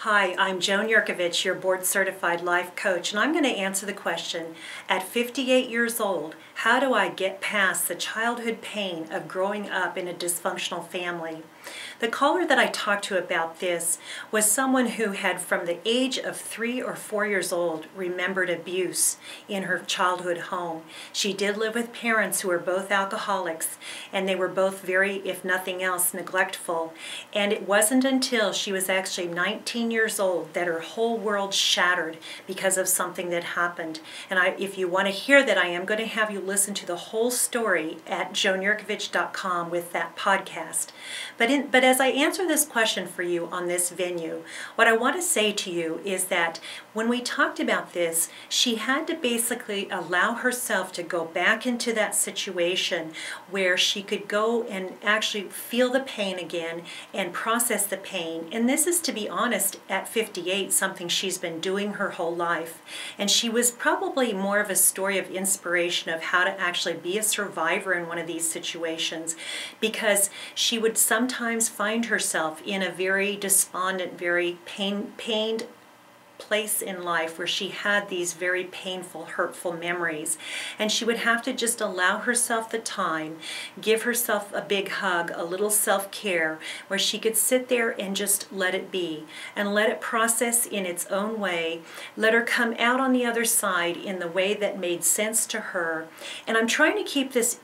Hi, I'm Joan Jerkovich, your board-certified life coach, and I'm going to answer the question, at 58 years old, how do I get past the childhood pain of growing up in a dysfunctional family? The caller that I talked to about this was someone who had, from the age of 3 or 4 years old, remembered abuse in her childhood home. She did live with parents who were both alcoholics, and they were both very, if nothing else, neglectful. And it wasn't until she was actually 19 years old that her whole world shattered because of something that happened. And if you want to hear that, I am going to have you listen to the whole story at joanjerkovich.com with that podcast. But as I answer this question for you on this venue, what I want to say to you is that when we talked about this, she had to basically allow herself to go back into that situation where she could go and actually feel the pain again and process the pain. And this is, to be honest, at 58, something she's been doing her whole life. And she was probably more of a story of inspiration of how to actually be a survivor in one of these situations, because she would sometimes find herself in a very despondent, very pained place in life where she had these very painful, hurtful memories. And she would have to just allow herself the time, give herself a big hug, a little self-care, where she could sit there and just let it be and let it process in its own way, let her come out on the other side in the way that made sense to her. And I'm trying to keep this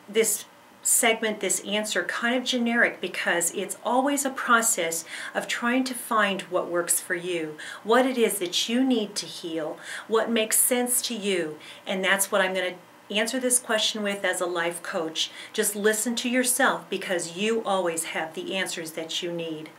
segment, this answer, kind of generic, because it's always a process of trying to find what works for you, what it is that you need to heal, what makes sense to you. And that's what I'm going to answer this question with as a life coach. Just listen to yourself, because you always have the answers that you need.